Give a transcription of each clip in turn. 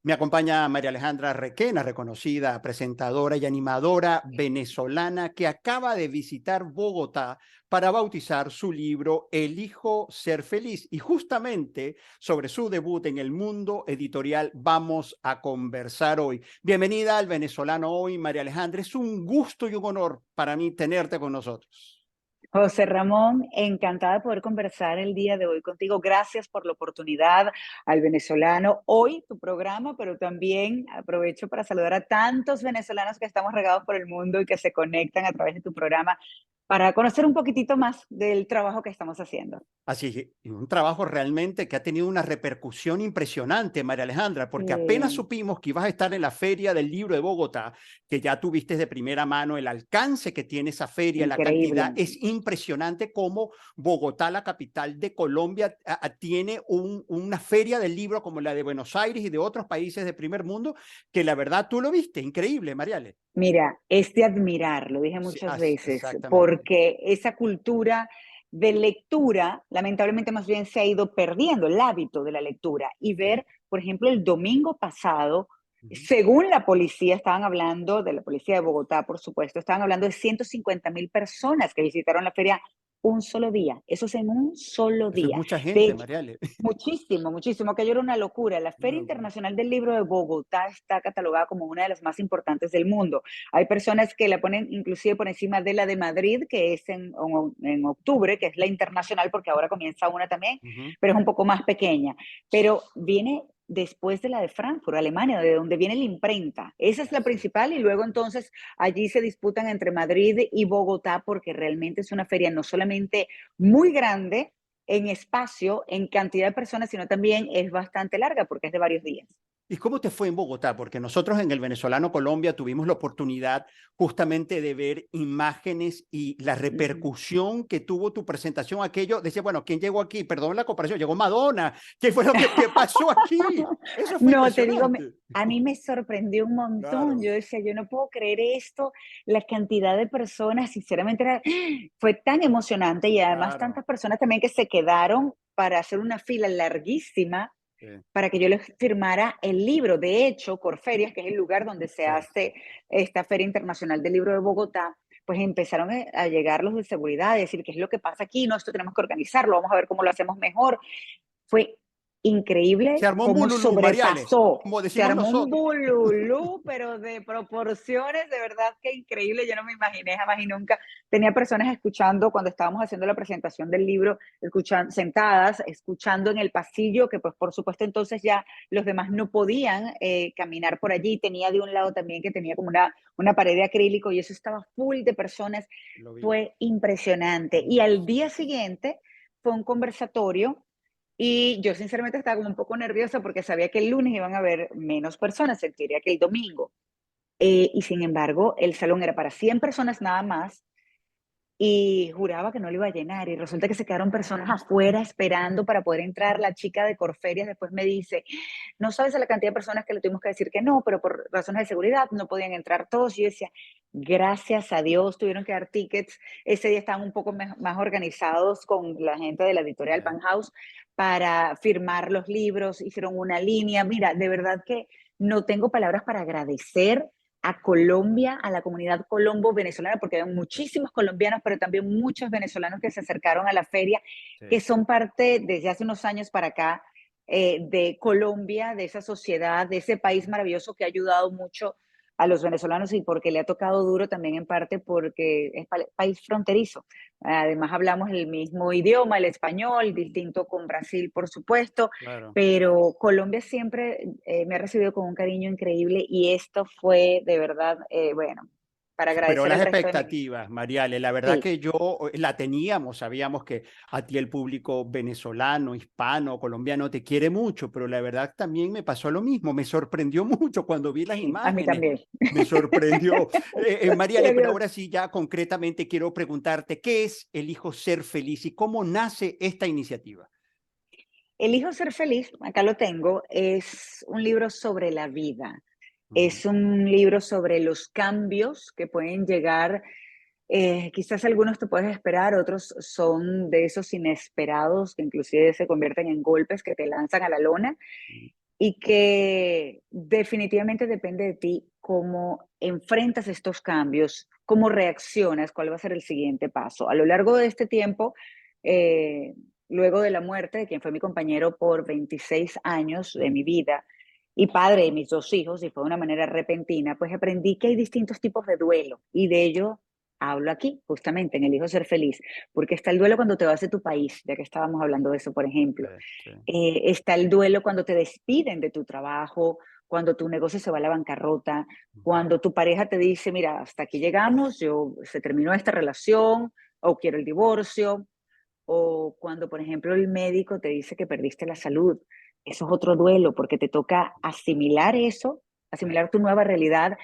Me acompaña María Alejandra Requena, reconocida presentadora y animadora venezolana que acaba de visitar Bogotá para bautizar su libro Elijo ser feliz. Y justamente sobre su debut en el mundo editorial vamos a conversar hoy. Bienvenida al Venezolano Hoy, María Alejandra. Es un gusto y un honor para mí tenerte con nosotros. José Ramón, encantada de poder conversar el día de hoy contigo. Gracias por la oportunidad al Venezolano Hoy, tu programa, pero también aprovecho para saludar a tantos venezolanos que estamos regados por el mundo y que se conectan a través de tu programa para conocer un poquitito más del trabajo que estamos haciendo. Así, un trabajo realmente que ha tenido una repercusión impresionante, María Alejandra, porque apenas Sí, supimos que ibas a estar en la Feria del Libro de Bogotá, que ya tuviste de primera mano el alcance que tiene esa feria, la cantidad, increíble. es impresionante cómo Bogotá, la capital de Colombia, tiene una feria del libro como la de Buenos Aires y de otros países de primer mundo, que la verdad tú lo viste, increíble, Mariale. Mira, es de admirar, lo dije Sí, muchas veces, exactamente. porque esa cultura de lectura, lamentablemente más bien se ha ido perdiendo, el hábito de la lectura. Y Sí. ver, por ejemplo, el domingo pasado, Ujú. según la policía, estaban hablando, de la policía de Bogotá, por supuesto, estaban hablando de 150.000 personas que visitaron la feria un solo día. Eso es en un solo Eso es día. mucha De gente, hecho, Mariale. muchísimo, muchísimo, aquello era una locura. La Feria Una locura. Internacional del Libro de Bogotá está catalogada como una de las más importantes del mundo. Hay personas que la ponen inclusive por encima de la de Madrid, que es en octubre, que es la internacional, porque ahora comienza una también, Ujú. pero es un poco más pequeña. Pero viene después de la de Frankfurt, Alemania, de donde viene la imprenta. Esa es la Así es. principal y luego entonces allí se disputan entre Madrid y Bogotá porque realmente es una feria no solamente muy grande, en espacio, en cantidad de personas, sino también es bastante larga porque es de varios días. ¿Y cómo te fue en Bogotá? Porque nosotros en el Venezolano Colombia tuvimos la oportunidad justamente de ver imágenes y la Ujú. repercusión que tuvo tu presentación. Aquello, decía, bueno, ¿quién llegó aquí? Perdón la comparación, llegó Madonna. ¿Qué fue lo que pasó aquí? Eso fue No, te digo, impresionante. a mí me sorprendió un montón. Claro, Yo decía, yo no puedo creer esto, la cantidad de personas, sinceramente fue tan emocionante y además claro. tantas personas también que se quedaron para hacer una fila larguísima Sí, para que yo les firmara el libro. De hecho, Corferias, que es el lugar donde se sí. hace esta Feria Internacional del Libro de Bogotá, pues empezaron a llegar los de seguridad, a decir, ¿qué es lo que pasa aquí? No, esto tenemos que organizarlo, vamos a ver cómo lo hacemos mejor. Fue Se increíble armó un cómo bululú, Mariale, sobrepasó. como Se decimos armó un nosotros. bululú, pero de proporciones de verdad que increíble. Yo no me imaginé jamás y nunca. Tenía personas escuchando cuando estábamos haciendo la presentación del libro, sentadas, escuchando en el pasillo, que pues por supuesto entonces ya los demás no podían caminar por allí. Tenía de un lado también que tenía como una pared de acrílico y eso estaba full de personas. Lo vi. Fue impresionante. Y al día siguiente fue un conversatorio y yo sinceramente estaba como un poco nerviosa porque sabía que el lunes iban a haber menos personas, sentiría que el domingo. Y sin embargo, el salón era para 100 personas nada más y juraba que no lo iba a llenar. Y resulta que se quedaron personas afuera esperando para poder entrar. La chica de Corferias después me dice, no sabes a la cantidad de personas que le tuvimos que decir que no, pero por razones de seguridad no podían entrar todos. Y yo decía, gracias a Dios tuvieron que dar tickets. Ese día estaban un poco más organizados con la gente de la editorial Sí. Pan House para firmar los libros, hicieron una línea. Mira, de verdad que no tengo palabras para agradecer a Colombia, a la comunidad colombo-venezolana, porque hay muchísimos colombianos, pero también muchos venezolanos que se acercaron a la feria, Sí. que son parte desde hace unos años para acá de Colombia, de esa sociedad, de ese país Ujú. maravilloso que ha ayudado mucho a los venezolanos y porque le ha tocado duro también en parte porque es país fronterizo. Además hablamos el mismo idioma, el español, distinto con Brasil, por supuesto, Claro. pero Colombia siempre me ha recibido con un cariño increíble y esto fue de verdad, bueno, para Superó agradecer las al resto de mi... expectativas, Mariale. La verdad Sí, que yo la teníamos, sabíamos que a ti el público venezolano, hispano, colombiano te quiere mucho, pero la verdad también me pasó lo mismo. Me sorprendió mucho cuando vi las a mí imágenes. también. Me sorprendió. Sí, Mariale, pero adiós. ahora sí, ya concretamente quiero preguntarte, ¿qué es Elijo Ser Feliz y cómo nace esta iniciativa? Elijo ser feliz, acá lo tengo, es un libro sobre la vida. Ujú. Es un libro sobre los cambios que pueden llegar. Quizás algunos te puedes esperar, otros son de esos inesperados que inclusive se convierten en golpes que te lanzan a la lona. y que definitivamente depende de ti cómo enfrentas estos cambios, cómo reaccionas, cuál va a ser el siguiente paso. A lo largo de este tiempo, eh, luego de la muerte de quien fue mi compañero por 26 años de mi vida y padre de mis dos hijos, y fue de una manera repentina, pues aprendí que hay distintos tipos de duelo y de ello hablo aquí, justamente en Elijo Ser Feliz, porque está el duelo cuando te vas de tu país, ya que estábamos hablando de eso, por ejemplo. Sí. Está el duelo cuando te despiden de tu trabajo, cuando tu negocio se va a la bancarrota, Ujú. cuando tu pareja te dice, mira, hasta aquí llegamos, se terminó esta relación, o quiero el divorcio, o cuando, por ejemplo, el médico te dice que perdiste la salud. Eso es otro duelo, porque te toca asimilar eso, asimilar tu nueva realidad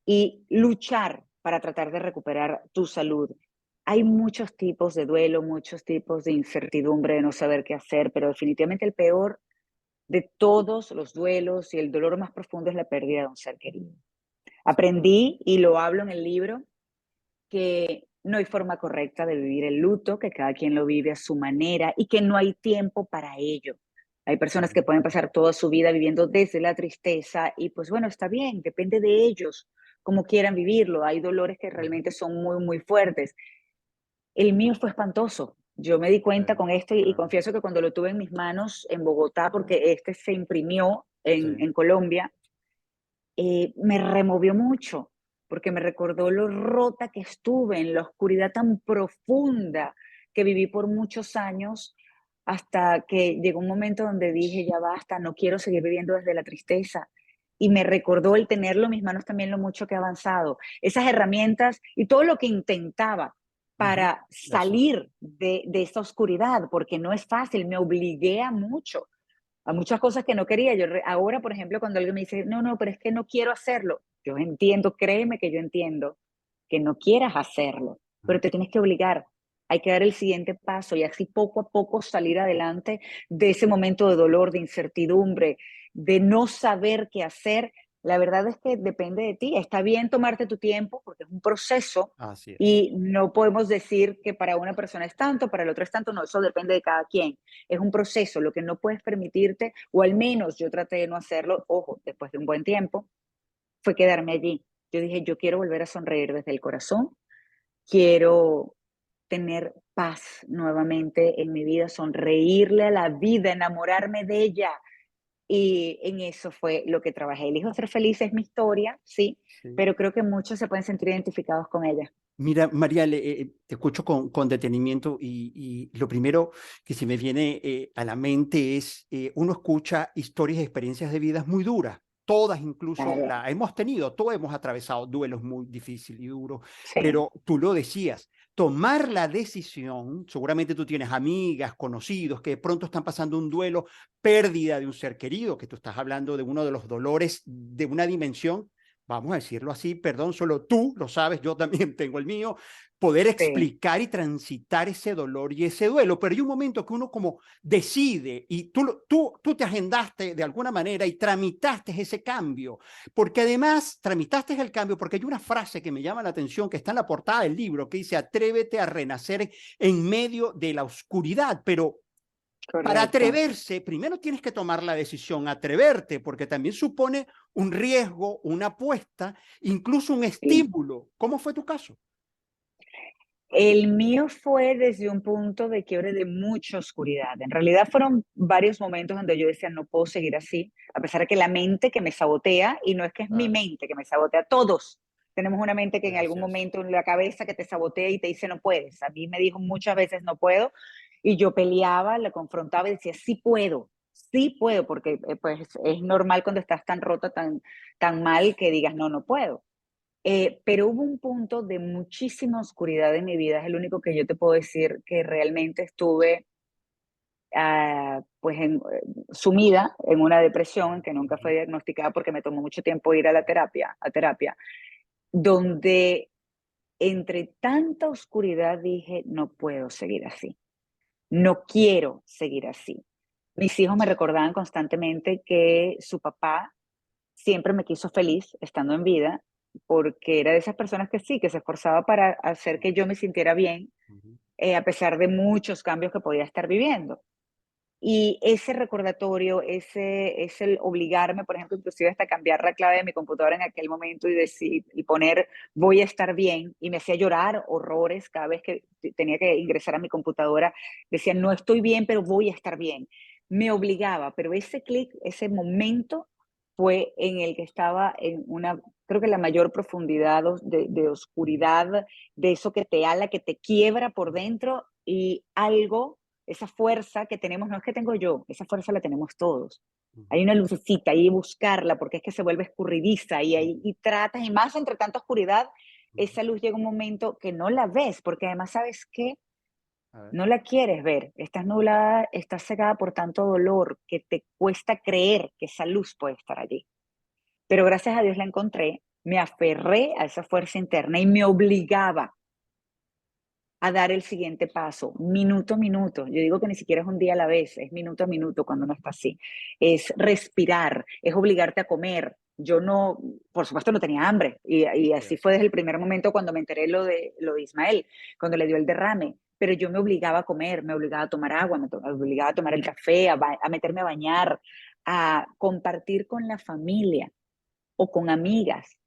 y luchar para tratar de recuperar tu salud. Hay muchos tipos de duelo, muchos tipos de incertidumbre, de no saber qué hacer, pero definitivamente el peor de todos los duelos y el dolor más profundo es la pérdida de un ser querido. Aprendí, y lo hablo en el libro, que no hay forma correcta de vivir el luto, que cada quien lo vive a su manera y que no hay tiempo para ello. Hay personas que pueden pasar toda su vida viviendo desde la tristeza y pues bueno, está bien, depende de ellos, cómo quieran vivirlo. Hay dolores que Ujú. realmente son muy, muy fuertes. El mío fue espantoso. Yo me di Sí, cuenta con esto y claro. confieso que cuando lo tuve en mis manos en Bogotá, porque este se imprimió Sí. en Colombia, me removió mucho, porque me recordó lo rota que estuve en la oscuridad tan profunda que viví por muchos años, hasta que llegó un momento donde dije, ya basta, no quiero seguir viviendo desde la tristeza. Y me recordó el tenerlo en mis manos también lo mucho que he avanzado, esas herramientas y todo lo que intentaba Ujú. para Eso. salir de esa oscuridad, porque no es fácil, me obligué a muchas cosas que no quería. Ahora, por ejemplo, cuando alguien me dice, no, no, pero es que no quiero hacerlo, yo entiendo, créeme que yo entiendo que no quieras hacerlo, pero te tienes que obligar. Hay que dar el siguiente paso y así poco a poco salir adelante de ese momento de dolor, de incertidumbre, de no saber qué hacer. La verdad es que depende de ti. Está bien tomarte tu tiempo porque es un proceso Así es. y no podemos decir que para una persona es tanto, para el otro es tanto. No, eso depende de cada quien. Es un proceso. Lo que no puedes permitirte, o al menos yo traté de no hacerlo, ojo, después de un buen tiempo, fue quedarme allí. Yo dije, yo quiero volver a sonreír desde el corazón, quiero tener paz nuevamente en mi vida, sonreírle a la vida, enamorarme de ella. Y en eso fue lo que trabajé. Elijo ser feliz es mi historia, sí, Sí. pero creo que muchos se pueden sentir identificados con ella. Mira, María, te escucho con detenimiento y lo primero que se me viene a la mente es, uno escucha historias y experiencias de vidas muy duras. Todas incluso Claro, la hemos tenido, todos hemos atravesado duelos muy difíciles y duros, sí, pero tú lo decías, tomar la decisión, seguramente tú tienes amigas, conocidos que de pronto están pasando un duelo, pérdida de un ser querido, que tú estás hablando de uno de los dolores de una dimensión, vamos a decirlo así, perdón, solo tú lo sabes, yo también tengo el mío, poder sí, explicar y transitar ese dolor y ese duelo, pero hay un momento que uno como decide y tú te agendaste de alguna manera y tramitaste ese cambio, porque además tramitaste el cambio porque hay una frase que me llama la atención que está en la portada del libro que dice, atrévete a renacer en medio de la oscuridad, pero para correcto. atreverse, primero tienes que tomar la decisión, atreverte, porque también supone un riesgo, una apuesta, incluso un Sí. estímulo. ¿Cómo fue tu caso? El mío fue desde un punto de quiebre de mucha oscuridad. En realidad fueron varios momentos donde yo decía, no puedo seguir así, a pesar de que la mente que me sabotea, y no es que es mi Claro, mente que me sabotea, todos tenemos una mente que en algún gracias. momento en la cabeza que te sabotea y te dice no puedes. A mí me dijo muchas veces no puedo y yo peleaba, la confrontaba y decía sí puedo, porque pues es normal cuando estás tan rota, tan mal que digas no, no puedo. Pero hubo un punto de muchísima oscuridad en mi vida, es el único que yo te puedo decir que realmente estuve pues sumida en una depresión que nunca fue diagnosticada porque me tomó mucho tiempo ir a la terapia, donde entre tanta oscuridad dije, no puedo seguir así, no quiero seguir así. Mis hijos me recordaban constantemente que su papá siempre me quiso feliz estando en vida, porque era de esas personas que sí, que se esforzaba para hacer que yo me sintiera bien, a pesar de muchos cambios que podía estar viviendo. Y ese recordatorio, es el obligarme, por ejemplo, inclusive hasta cambiar la clave de mi computadora en aquel momento y decir, y poner voy a estar bien, y me hacía llorar horrores cada vez que tenía que ingresar a mi computadora, decía no estoy bien, pero voy a estar bien. Me obligaba, pero ese clic, ese momento fue en el que estaba en una, creo que la mayor profundidad de oscuridad, de eso que te ala, que te quiebra por dentro y algo, esa fuerza que tenemos, no es que tengo yo, esa fuerza la tenemos todos. Hay una lucecita ahí, buscarla, porque es que se vuelve escurridiza y tratas, y más entre tanta oscuridad, esa luz llega un momento que no la ves, porque además, ¿sabes qué? A ver. No la quieres ver, estás nublada, estás cegada por tanto dolor que te cuesta creer que esa luz puede estar allí. Pero gracias a Dios la encontré, me aferré a esa fuerza interna y me obligaba a dar el siguiente paso, minuto a minuto. Yo digo que ni siquiera es un día a la vez, es minuto a minuto cuando uno está así. Es respirar, es obligarte a comer. Yo no, por supuesto no tenía hambre y Sí, así fue desde el primer momento cuando me enteré lo de Ismael, cuando le dio el derrame. Pero yo me obligaba a comer, me obligaba a tomar agua, me obligaba a tomar el café, a meterme a bañar, a compartir con la familia o con amigas.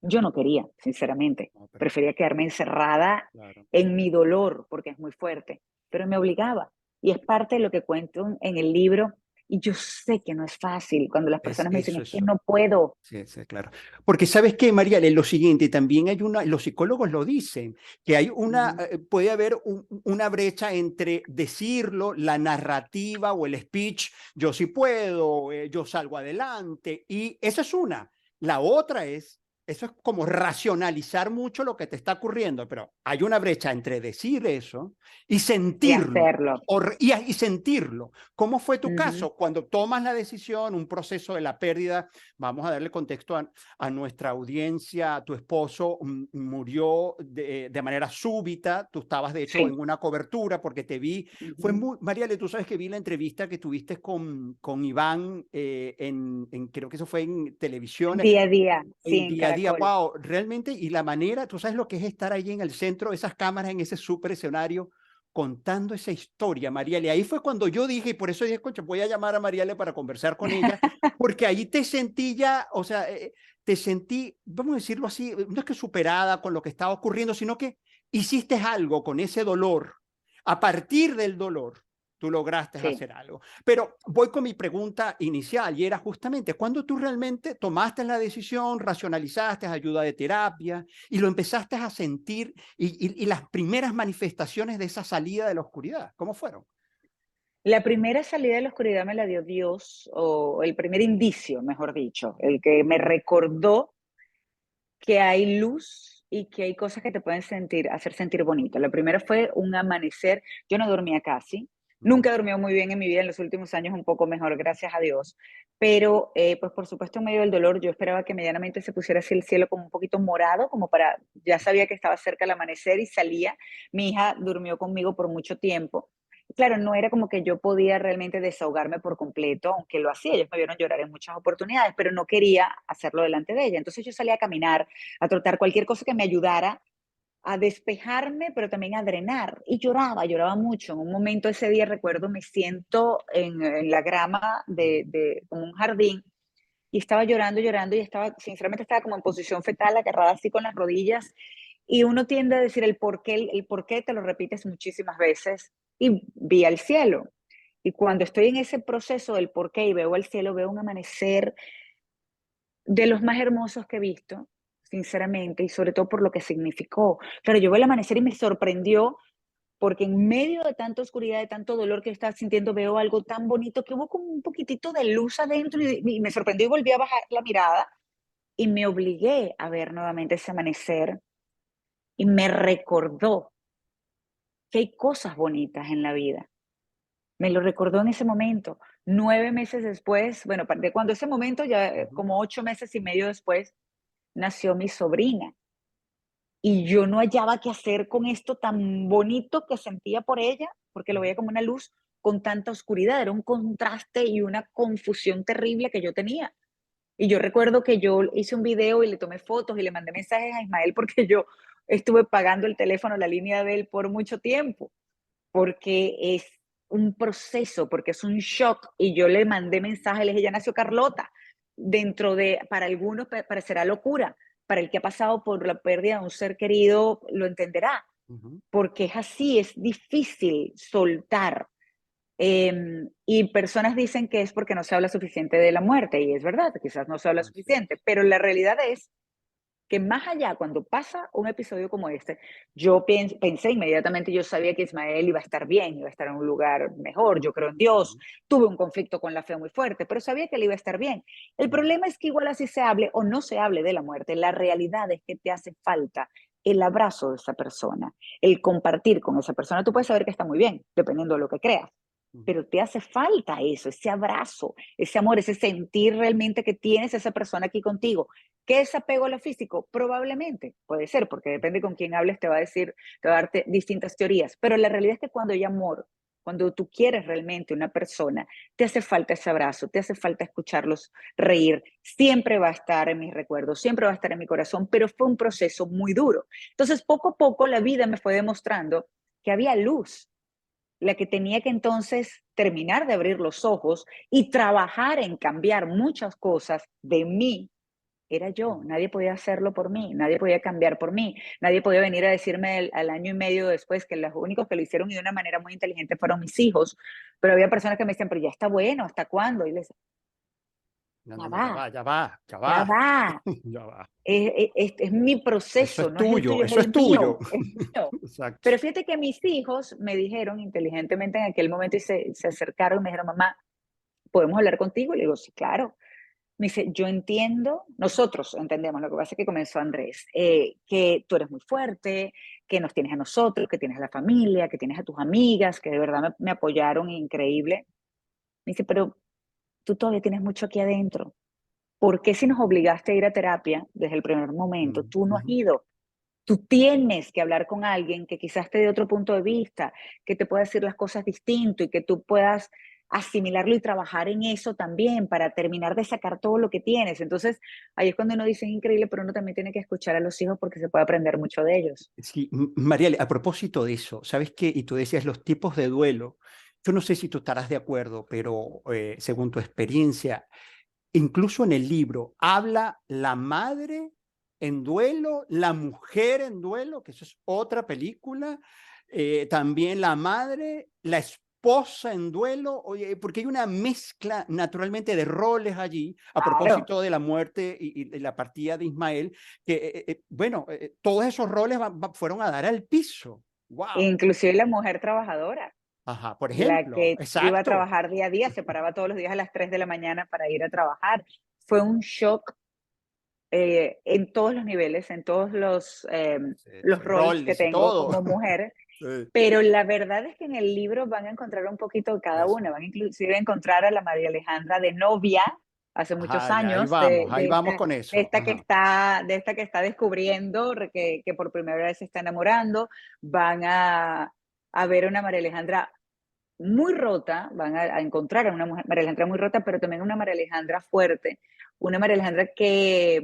Yo no quería, sinceramente. no, Prefería perfecto, quedarme encerrada claro. en mi dolor, porque es muy fuerte, pero me obligaba. Y es parte de lo que cuento en el libro. Y yo sé que no es fácil cuando las Es personas me dicen, eso, es que eso. no puedo. Sí, sí, claro. Porque sabes qué, María, lo siguiente, también hay una, los psicólogos lo dicen, que hay una, Ujú. puede haber una brecha entre decirlo, la narrativa o el speech, yo sí puedo, yo salgo adelante, y esa es una. La otra es, eso es como racionalizar mucho lo que te está ocurriendo, pero hay una brecha entre decir eso y Y sentirlo, hacerlo. y sentirlo. ¿Cómo fue tu Ujú. caso cuando tomas la decisión, un proceso de la pérdida? Vamos a darle contexto a nuestra audiencia. Tu esposo murió de manera súbita. Tú estabas, de hecho, Sí. en una cobertura porque te vi. Fue Ujú. muy, Mariale, tú sabes que vi la entrevista que tuviste con Iván creo que eso fue en televisión, Día a día, sí, en en día a día. Caracol. Wow, realmente. Y la manera, tú sabes lo que es estar ahí en el centro, esas cámaras, en ese súper escenario, contando esa historia, Mariale. Ahí fue cuando yo dije, y por eso dije, concha, voy a llamar a Mariale para conversar con ella, porque ahí te sentí ya, o sea, te sentí, vamos a decirlo así, no es que superada con lo que estaba ocurriendo, sino que hiciste algo con ese dolor. A partir del dolor, tú lograste Sí. hacer algo. Pero voy con mi pregunta inicial y era justamente, ¿cuándo tú realmente tomaste la decisión, racionalizaste ayuda de terapia y lo empezaste a sentir y las primeras manifestaciones de esa salida de la oscuridad? ¿Cómo fueron? La primera salida de la oscuridad me la dio Dios, o el primer indicio, mejor dicho, el que me recordó que hay luz y que hay cosas que te pueden hacer sentir bonito. La primera fue un amanecer. Yo no dormía casi. Ujú. Nunca he dormido muy bien en mi vida, en los últimos años un poco mejor, gracias a Dios. Pero, pues por supuesto, en medio del dolor, yo esperaba que medianamente se pusiera así el cielo como un poquito morado, como para, ya sabía que estaba cerca el amanecer y salía. Mi hija durmió conmigo por mucho tiempo. Claro, no era como que yo podía realmente desahogarme por completo, aunque lo hacía, ellos me vieron llorar en muchas oportunidades, pero no quería hacerlo delante de ella. Entonces yo salía a caminar, a trotar, cualquier cosa que me ayudara a despejarme, pero también a drenar. Y lloraba, lloraba mucho. En un momento ese día, recuerdo, me siento en la grama de como un jardín y estaba llorando, llorando y estaba, sinceramente estaba como en posición fetal, agarrada así con las rodillas. Y uno tiende a decir el por qué te lo repites muchísimas veces y vi al cielo. Y cuando estoy en ese proceso del por qué y veo el cielo, veo un amanecer de los más hermosos que he visto, sinceramente, y sobre todo por lo que significó. Claro, yo veo el amanecer y me sorprendió porque en medio de tanta oscuridad, de tanto dolor que estaba sintiendo, veo algo tan bonito que hubo como un poquitito de luz adentro y me sorprendió y volví a bajar la mirada y me obligué a ver nuevamente ese amanecer y me recordó que hay cosas bonitas en la vida. Me lo recordó en ese momento. 9 meses después, bueno, de cuando ese momento, ya Ujú. como 8 meses y medio después, nació mi sobrina. Y yo no hallaba qué hacer con esto tan bonito que sentía por ella, porque lo Ujú. veía como una luz con tanta oscuridad. Era un contraste y una confusión terrible que yo tenía. Y yo recuerdo que yo hice un video y le tomé fotos y le mandé mensajes a Ismael porque yo estuve pagando el teléfono, la línea de él por mucho tiempo, porque es un proceso, porque es un shock, y yo le mandé mensaje, le dije, ya nació Carlota, para algunos parecerá locura, para el que ha pasado por la pérdida de un ser querido lo entenderá, Ujú. porque es así, es difícil soltar. Y personas dicen que es porque no se habla suficiente de la muerte, y es verdad, quizás no se habla Así es. suficiente, pero la realidad es que más allá, cuando pasa un episodio como este, yo pensé inmediatamente, yo sabía que Ismael iba a estar bien, iba a estar en un lugar mejor, yo creo en Dios, Ujú, tuve un conflicto con la fe muy fuerte, pero sabía que él iba a estar bien. El ujú. problema es que igual así se hable o no se hable de la muerte, la realidad es que te hace falta el abrazo de esa persona, el compartir con esa persona. Tú puedes saber que está muy bien, dependiendo de lo que creas, Ujú. pero te hace falta eso, ese abrazo, ese amor, ese sentir realmente que tienes a esa persona aquí contigo. ¿Qué es apego a lo físico? Probablemente, puede ser, porque depende con quién hables, te va a decir, te va a darte distintas teorías, pero la realidad es que cuando hay amor, cuando tú quieres realmente una persona, te hace falta ese abrazo, te hace falta escucharlos reír, siempre va a estar en mis recuerdos, siempre va a estar en mi corazón, pero fue un proceso muy duro. Entonces, poco a poco la vida me fue demostrando que había luz, la que tenía que entonces terminar de abrir los ojos y trabajar en cambiar muchas cosas de mí. Era yo, Ujú. nadie podía hacerlo por mí, nadie podía cambiar por mí, nadie podía venir a decirme al año y medio después que los únicos que lo hicieron y de una manera muy inteligente fueron mis hijos, pero había personas que me decían, pero ya está bueno, ¿hasta cuándo? Y les decía, No, ya no, no, ya va, va, ya va, ya ya va, va, ya va. es mi Eso proceso, es no es el tuyo, tuyo, es eso el es tuyo. mío, es mío. Exacto. Pero fíjate que mis hijos me dijeron inteligentemente en aquel momento y se acercaron y me dijeron, mamá, ¿podemos hablar contigo? Le digo, sí, claro. Me dice, yo entiendo, nosotros entendemos, lo que pasa es que comenzó Andrés, que tú eres muy fuerte, que nos tienes a nosotros, que tienes a la familia, que tienes a tus amigas, que de verdad me apoyaron increíble. Me dice, pero tú todavía tienes mucho aquí adentro. ¿Por qué si nos obligaste a ir a terapia desde el primer momento, Mm, tú no has ujú. ido? Tú tienes que hablar con alguien que quizás te dé otro punto de vista, que te pueda decir las cosas distinto y que tú puedas asimilarlo y trabajar en eso también para terminar de sacar todo lo que tienes. Entonces, ahí es cuando uno dice es increíble, pero uno también tiene que escuchar a los hijos porque se puede aprender mucho de ellos. Sí, Mariale, a propósito de eso, ¿sabes qué? Y tú decías los tipos de duelo. Yo no sé si tú estarás de acuerdo, pero según tu experiencia, incluso en el libro, habla la madre en duelo, la mujer en duelo, que eso es otra película, también la madre, la esposa en duelo, oye, porque hay una mezcla naturalmente de roles allí, a Claro. propósito de la muerte y la partida de Ismael, que, bueno, todos esos roles fueron a dar al piso. ¡Wow! Inclusive la mujer trabajadora, Ajá, por la ejemplo, que iba a exacto. trabajar día a día, se paraba todos los días a las 3 de la mañana para ir a trabajar. Fue un shock en todos los niveles, en todos Sí, los sí, roles que roles y tengo todo. como mujer. Sí, Pero la verdad es que en el libro van a encontrar un poquito de cada eso. una, van inclusive a encontrar a la María Alejandra de novia hace muchos Ajá, y años, ahí vamos con eso. Ajá. de esta que está descubriendo, que por primera vez se está enamorando, van a ver a una María Alejandra muy rota, van a encontrar a una María Alejandra muy rota, pero también una María Alejandra fuerte, una María Alejandra que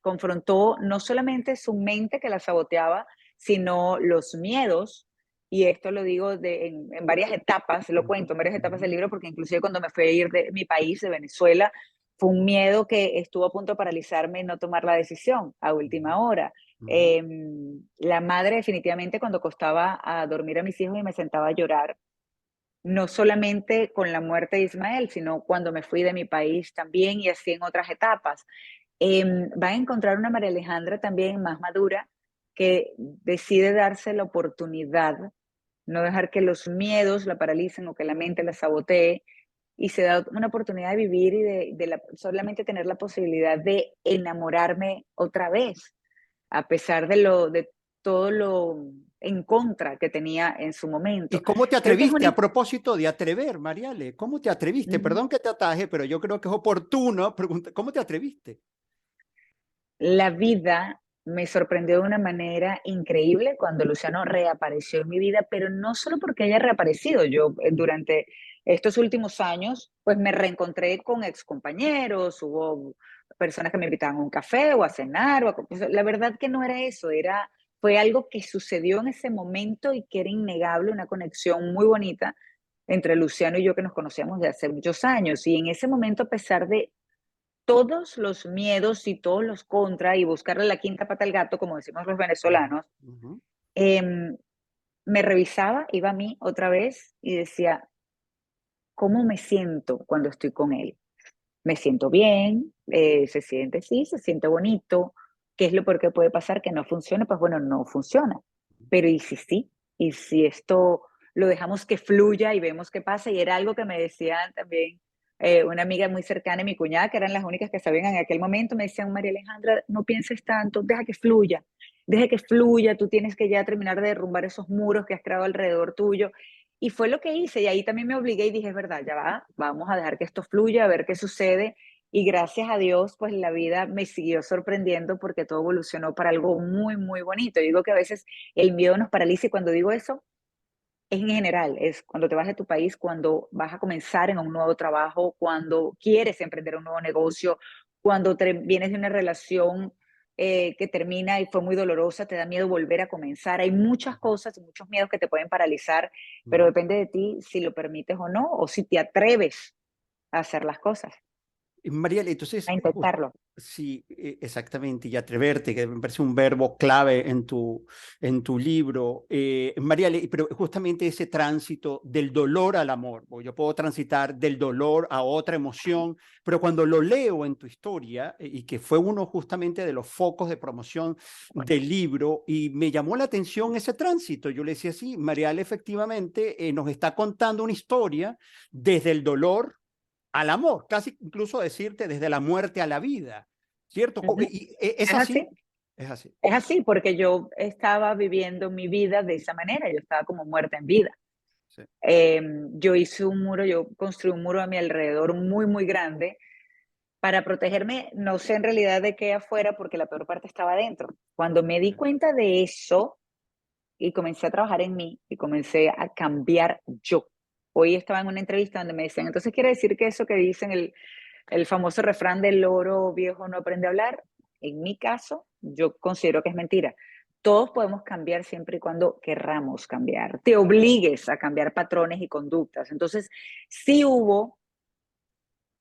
confrontó no solamente su mente que la saboteaba, sino los miedos, y esto lo digo en varias etapas, lo Ujú, cuento en varias etapas ujú, del libro, porque inclusive cuando me fui a ir de mi país, de Venezuela, fue un miedo que estuvo a punto de paralizarme y no tomar la decisión a ujú, última hora. ujú, La madre definitivamente cuando costaba a dormir a mis hijos y me sentaba a llorar, no solamente con la muerte de Ismael, sino cuando me fui de mi país también y así en otras etapas. Va a encontrar una María Alejandra también más madura que decide darse la oportunidad, no dejar que los miedos la paralicen o que la mente la sabotee y se da una oportunidad de vivir y solamente tener la posibilidad de enamorarme otra vez, a pesar de todo lo en contra que tenía en su ¿Y momento. cómo te Creo que es atreviste? una... A propósito de atrever, Mariale, ¿cómo te atreviste? Ujú. Perdón que te ataje, pero yo creo que es oportuno preguntar, ¿cómo te atreviste? La vida me sorprendió de una manera increíble cuando Luciano reapareció en mi vida, pero no solo porque haya reaparecido. Yo Ujú, durante estos últimos años, pues me reencontré con excompañeros, hubo personas que me invitaban a un café o a cenar. Pues, la verdad que no era eso, fue algo que sucedió en ese momento y que era innegable, una conexión muy bonita entre Luciano y yo, que nos conocíamos de hace muchos años. Y en ese momento, a pesar de todos los miedos y todos los contra y buscarle la quinta pata al gato, como decimos los Ujú, venezolanos, ujú, em, me revisaba, iba a mí otra vez y decía, ¿cómo me siento cuando estoy con él? Me siento bien, se siente, sí, se siente bonito. ¿Qué es lo peor que puede pasar? Que no funcione, pues bueno, no funciona. Pero ¿y si sí? ¿Y si esto lo dejamos que fluya y vemos qué pasa? Y era algo que me decían también una amiga muy cercana y mi cuñada, que eran las únicas que sabían en aquel momento, me decían, María Alejandra, no pienses tanto, deja que fluya, tú tienes que ya terminar de derrumbar esos muros que has creado alrededor tuyo. Y fue lo que hice, y ahí también me obligué y dije, es verdad, ya va, vamos a dejar que esto fluya, a ver qué sucede. Y gracias a Dios, pues la vida me siguió sorprendiendo porque todo evolucionó para algo muy, muy bonito. Yo digo que a veces el miedo nos paraliza y cuando digo eso, es en general, es cuando te vas de tu país, cuando vas a comenzar en un nuevo trabajo, cuando quieres emprender un nuevo negocio, cuando vienes de una relación que termina y fue muy dolorosa, te da miedo volver a comenzar. Hay muchas ujú, cosas y muchos miedos que te pueden paralizar, pero ujú. depende de ti si lo permites o no, o si te atreves a hacer las cosas, Mariela, a entonces, intentarlo. sí, exactamente, y atreverte, que me parece un verbo clave en tu libro. Mariela, pero justamente ese tránsito del dolor al amor, porque yo puedo transitar del dolor a otra emoción, pero cuando lo leo en tu historia, y que fue uno justamente de los focos de promoción del libro, y me llamó la atención ese tránsito. Yo le decía, sí, Mariela efectivamente nos está contando una historia desde el dolor al amor, casi incluso decirte desde la muerte a la vida, ¿cierto? Ujú. ¿Es Es así. así? Es así. Es así, porque yo estaba viviendo mi vida de esa manera, yo estaba como muerta en vida. Sí. Yo hice un muro, yo construí un muro a mi alrededor muy, muy grande para protegerme, no sé en realidad de qué afuera, porque la peor parte estaba adentro. Cuando me di cuenta de eso y comencé a trabajar en mí y comencé a cambiar yo. Hoy estaba en una entrevista donde me decían, entonces quiere decir que eso que dicen el famoso refrán del loro viejo no aprende a hablar, en mi caso, yo considero que es mentira. Todos podemos cambiar siempre y cuando querramos cambiar. Te obligues a cambiar patrones y conductas. Entonces, sí hubo,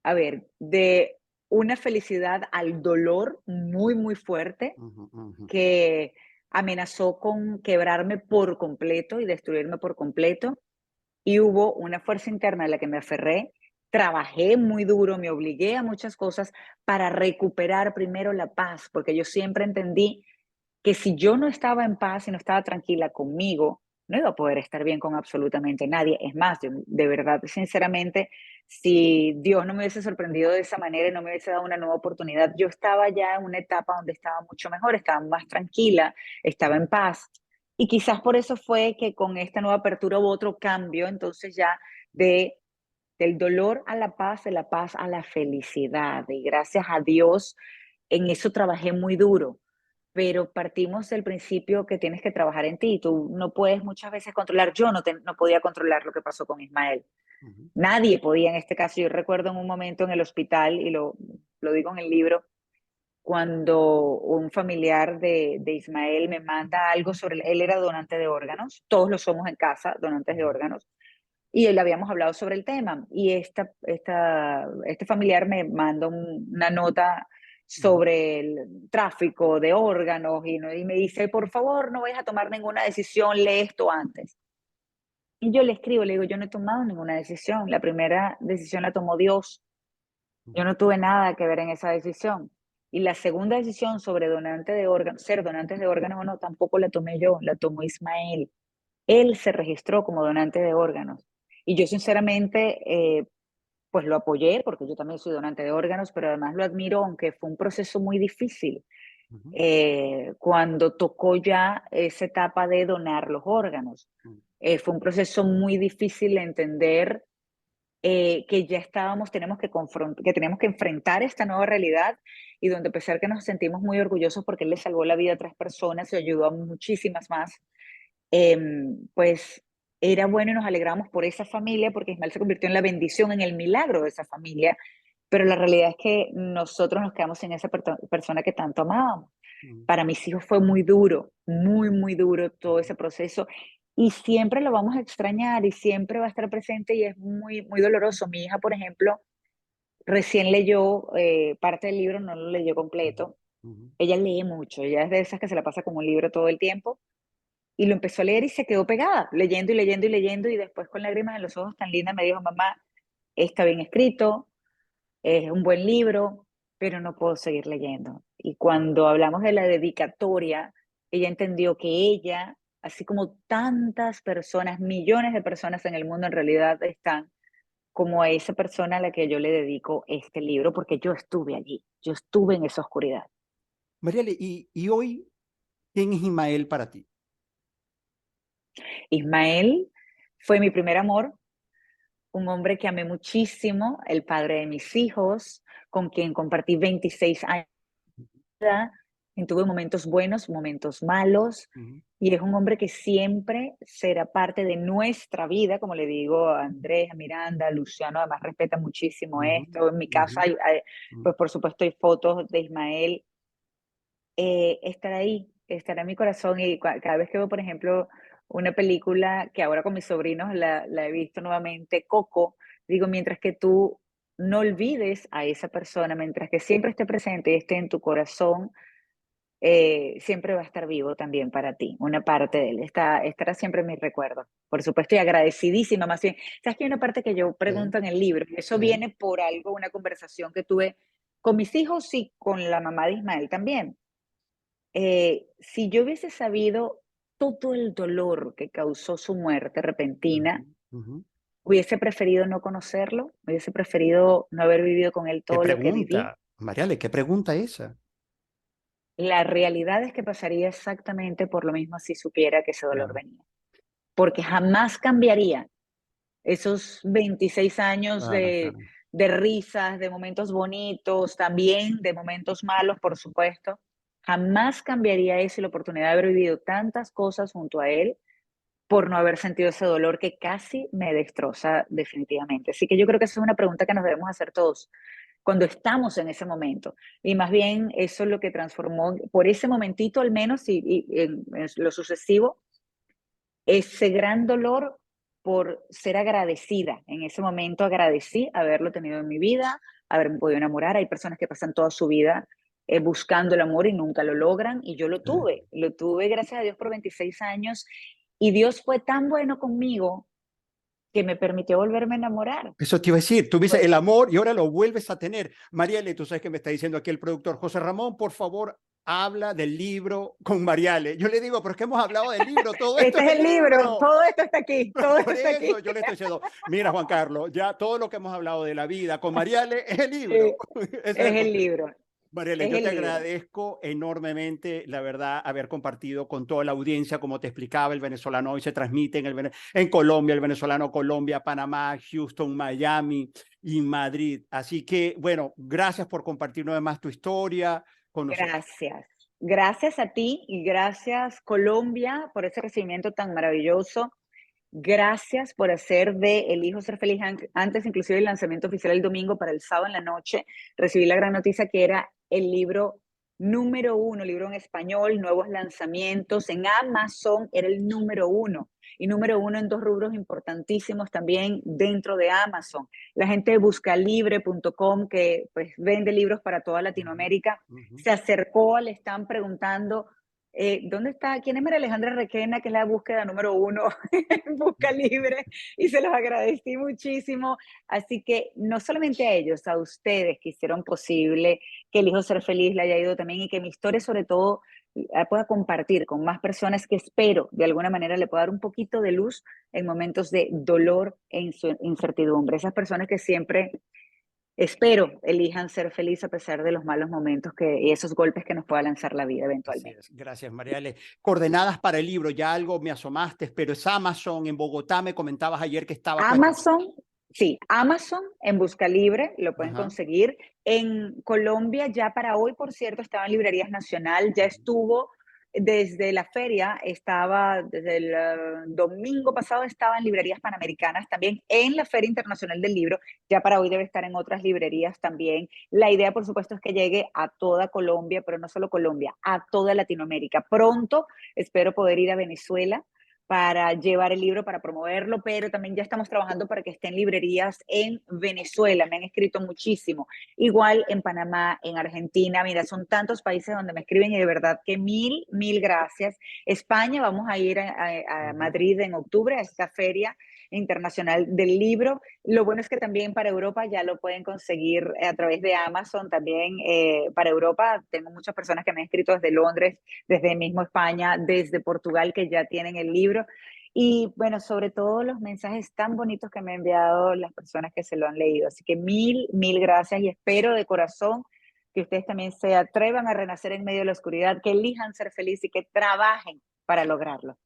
a ver, de una felicidad al dolor muy, muy fuerte Ujú, ujú, que amenazó con quebrarme por completo y destruirme por completo y hubo una fuerza interna a la que me aferré, trabajé muy duro, me obligué a muchas cosas para recuperar primero la paz, porque yo siempre entendí que si yo no estaba en paz y no estaba tranquila conmigo, no iba a poder estar bien con absolutamente nadie. Es más, yo, de verdad, sinceramente, si Dios no me hubiese sorprendido de esa manera y no me hubiese dado una nueva oportunidad, yo estaba ya en una etapa donde estaba mucho mejor, estaba más tranquila, estaba en paz. Y quizás por eso fue que con esta nueva apertura hubo otro cambio, entonces ya de, del dolor a la paz, de la paz a la felicidad. Y gracias a Dios, en eso trabajé muy duro, pero partimos del principio que tienes que trabajar en ti. Tú no puedes muchas veces controlar. Yo no podía controlar lo que pasó con Ismael. ujú, Nadie podía en este caso. Yo recuerdo en un momento en el hospital, y lo digo en el libro, cuando un familiar de Ismael me manda algo sobre, él era donante de órganos, todos lo somos en casa, donantes de ujú, órganos, y él habíamos hablado sobre el tema, y este familiar me manda una nota ujú, sobre el tráfico de órganos y me dice, por favor, no vayas a tomar ninguna decisión, lee esto antes. Y yo le escribo, le digo, yo no he tomado ninguna decisión, la primera decisión la tomó Dios, yo ujú, no tuve nada que ver en esa decisión. Y la segunda decisión sobre donante de órganos, ser donantes de órganos o no, tampoco la tomé yo, la tomó Ismael. Él se registró como donante de órganos. Y yo sinceramente, pues lo apoyé porque yo también soy donante de órganos, pero además lo admiro, aunque fue un proceso muy difícil. ujú, Cuando tocó ya esa etapa de donar los órganos, ujú, fue un proceso muy difícil de entender que ya estábamos, que teníamos que enfrentar esta nueva realidad y donde a pesar que nos sentimos muy orgullosos porque él le salvó la vida a 3 personas y ayudó a muchísimas más, pues era bueno y nos alegramos por esa familia porque Ismael se convirtió en la bendición, en el milagro de esa familia, pero la realidad es que nosotros nos quedamos sin esa persona que tanto amábamos. ujú, Para mis hijos fue muy duro, muy, muy duro todo ujú. ese proceso y siempre lo vamos a extrañar y siempre va a estar presente y es muy, muy doloroso. Mi hija, por ejemplo, recién leyó parte del libro, no lo leyó Ujú, completo. ujú, Ella lee mucho, ella es de esas que se la pasa con un libro todo el tiempo y lo empezó a leer y se quedó pegada, leyendo y leyendo y leyendo y después con lágrimas en los ojos tan linda me dijo, mamá, está bien escrito, es un buen libro, pero no puedo seguir leyendo. Y cuando hablamos de la dedicatoria, ella entendió que ella, así como tantas personas, millones de personas en el mundo en realidad están como a esa persona a la que yo le dedico este libro, porque yo estuve allí, yo estuve en esa oscuridad. Mariale, y hoy, ¿quién es Ismael para ti? Ismael fue mi primer amor, un hombre que amé muchísimo, el padre de mis hijos, con quien compartí 26 años, y tuve momentos buenos, momentos malos, Ujú, y es un hombre que siempre será parte de nuestra vida, como le digo a Andrés, a Miranda, a Luciano, además respeta muchísimo ujú, esto. En mi ujú, casa ujú, pues por supuesto hay fotos de Ismael, estará ahí, estará en mi corazón y cada vez que veo, por ejemplo, una película que ahora con mis sobrinos la he visto nuevamente, Coco, digo, mientras que tú no olvides a esa persona, mientras que siempre esté presente y esté en tu corazón, siempre va a estar vivo también para ti, una parte de él, estará siempre en mis recuerdos. Por supuesto, y agradecidísima más bien. ¿Sabes que hay una parte que yo sí, pregunto en el libro? Y eso sí, viene por algo, una conversación que tuve con mis hijos y con la mamá de Ismael también. Si yo hubiese sabido todo el dolor que causó su muerte ujú, repentina, ujú. hubiese preferido no conocerlo, hubiese preferido no haber vivido con él ¿Qué todo lo que viví. pregunta? Mariale, ¿qué pregunta esa? La realidad es que pasaría exactamente por lo mismo si supiera que ese dolor Claro, venía, porque jamás cambiaría esos 26 años claro, claro. de risas, de momentos bonitos, también de momentos malos, por supuesto. Jamás cambiaría eso y la oportunidad de haber vivido tantas cosas junto a él por no haber sentido ese dolor que casi me destroza definitivamente. Así que yo creo que esa es una pregunta que nos debemos hacer todos cuando estamos en ese momento. Y más bien eso es lo que transformó, por ese momentito al menos, y en lo sucesivo, ese gran dolor por ser agradecida. En ese momento agradecí haberlo tenido en mi vida, haberme podido enamorar. Hay personas que pasan toda su vida buscando el amor y nunca lo logran. Y yo Sí. lo tuve gracias a Dios por 26 años. Y Dios fue tan bueno conmigo que me permitió volverme a enamorar. Eso te iba a decir, tuviste Fue, el amor y ahora lo vuelves a tener. Mariale, tú sabes que me está diciendo aquí el productor, José Ramón, por favor, habla del libro con Mariale. Yo le digo, pero es que hemos hablado del libro, todo esto este es es el el libro, libro. todo esto está aquí, todo esto Por está eso aquí. yo le estoy diciendo, mira Juan Carlos, ya todo lo que hemos hablado de la vida con Mariale es el libro. Sí, Ese es el es el contenido. libro, Mariale, es yo el te libro. agradezco enormemente, la verdad, haber compartido con toda la audiencia, como te explicaba, el venezolano hoy se transmite en Colombia, el venezolano Colombia, Panamá, Houston, Miami y Madrid. Así que, bueno, gracias por compartir una vez más tu historia con nosotros. Gracias. Gracias a ti y gracias Colombia por ese recibimiento tan maravilloso. Gracias por hacer de El Hijo Ser Feliz antes inclusive el lanzamiento oficial el domingo para el sábado en la noche. Recibí la gran noticia que era el libro número uno, libro en español, nuevos lanzamientos en Amazon, era el número uno. Y número uno en dos rubros importantísimos también dentro de Amazon. La gente de buscalibre.com, que pues vende libros para toda Ujú, Latinoamérica, ujú. se acercó, le están preguntando ¿dónde está? ¿Quién es María Alejandra Requena? Que es la búsqueda número uno en Busca Libre y se los agradecí muchísimo. Así que no solamente a ellos, a ustedes que hicieron posible que el hijo ser feliz le haya ido también y que mi historia sobre todo la pueda compartir con más personas que espero de alguna manera le pueda dar un poquito de luz en momentos de dolor e incertidumbre. Esas personas que siempre espero elijan ser feliz a pesar de los malos momentos y esos golpes que nos pueda lanzar la vida Así eventualmente. es. Gracias, Mariale. Coordenadas para el libro, ya algo me asomaste, pero es Amazon en Bogotá, me comentabas ayer que estaba puesto. Amazon, sí, Amazon en Busca Libre lo pueden Ajá. conseguir. En Colombia ya para hoy, por cierto, estaba en Librerías Nacional, ya estuvo desde la feria, estaba desde el domingo pasado, estaba en Librerías Panamericanas, también en la Feria Internacional del Libro, ya para hoy debe estar en otras librerías también. La idea, por supuesto, es que llegue a toda Colombia, pero no solo Colombia, a toda Latinoamérica. Pronto espero poder ir a Venezuela para llevar el libro, para promoverlo, pero también ya estamos trabajando para que esté en librerías en Venezuela. Me han escrito muchísimo. Igual en Panamá, en Argentina. Mira, son tantos países donde me escriben y de verdad que mil gracias. España, vamos a ir a Ujú. Madrid en octubre a esta feria internacional del libro. Lo bueno es que también para Europa ya lo pueden conseguir a través de Amazon. También para Europa tengo muchas personas que me han escrito desde Londres, desde mismo España, desde Portugal, que ya tienen el libro. Y bueno, sobre todo los mensajes tan bonitos que me han enviado las personas que se lo han leído. Así que mil gracias y espero de corazón que ustedes también se atrevan a renacer en medio de la oscuridad, que elijan ser felices y que trabajen para lograrlo.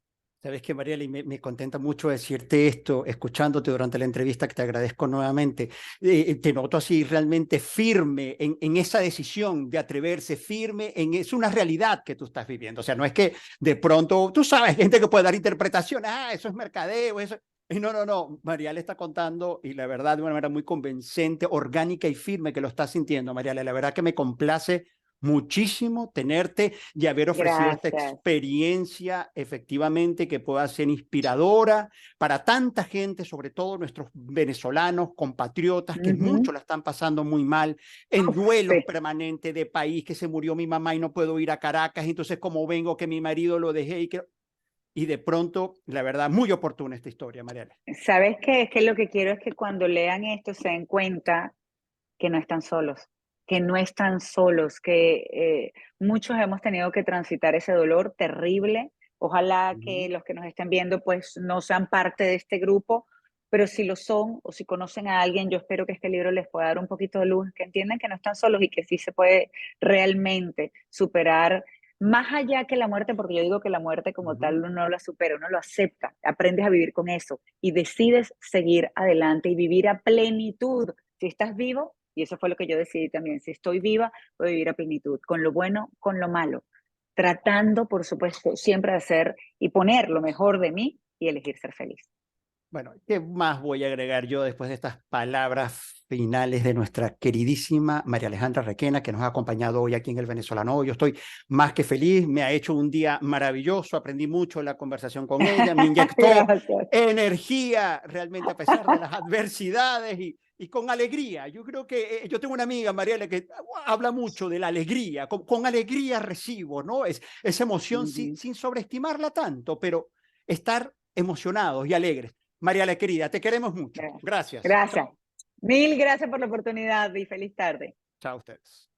Sabes que, Mariela, y me contenta mucho decirte esto, escuchándote durante la entrevista, que te agradezco nuevamente. Te noto así realmente firme en esa decisión de atreverse, firme es una realidad que tú estás viviendo. O sea, no es que de pronto, tú sabes, gente que puede dar interpretación, eso es mercadeo, eso. Y no, Mariela está contando, y la verdad, de una manera muy convincente, orgánica y firme que lo está sintiendo, Mariela. La verdad que me complace muchísimo tenerte y haber ofrecido esta Gracias. experiencia efectivamente que pueda ser inspiradora para tanta gente, sobre todo nuestros venezolanos, compatriotas, que Ujú. muchos la están pasando muy mal, en Uf, duelos sí. permanentes de país, que se murió mi mamá y no puedo ir a Caracas, entonces como vengo que mi marido lo dejé y de pronto, la verdad, muy oportuna esta historia, Mariana. ¿Sabes qué? Es que lo que quiero es que cuando lean esto se den cuenta que no están solos, que no están solos, que muchos hemos tenido que transitar ese dolor terrible. Ojalá que los que nos estén viendo pues no sean parte de este grupo, pero si lo son o si conocen a alguien, yo espero que este libro les pueda dar un poquito de luz, que entiendan que no están solos y que sí se puede realmente superar más allá que la muerte, porque yo digo que la muerte como tal uno no la supera, uno lo acepta, aprendes a vivir con eso y decides seguir adelante y vivir a plenitud. Si estás vivo, y eso fue lo que yo decidí también, si estoy viva, voy a vivir a plenitud, con lo bueno, con lo malo, tratando, por supuesto, siempre de hacer y poner lo mejor de mí y elegir ser feliz. Bueno, ¿qué más voy a agregar yo después de estas palabras finales de nuestra queridísima María Alejandra Requena, que nos ha acompañado hoy aquí en El Venezolano? Yo estoy más que feliz, me ha hecho un día maravilloso, aprendí mucho en la conversación con ella, me inyectó Gracias. energía realmente a pesar de las adversidades y con alegría. Yo creo que yo tengo una amiga, Mariela, que habla mucho de la alegría, con alegría recibo, ¿no? Esa emoción Ujú. sin sobreestimarla tanto, pero estar emocionados y alegres. Mariela querida, te queremos mucho. Gracias. Gracias. Gracias. Mil gracias por la oportunidad y feliz tarde. Chao a ustedes.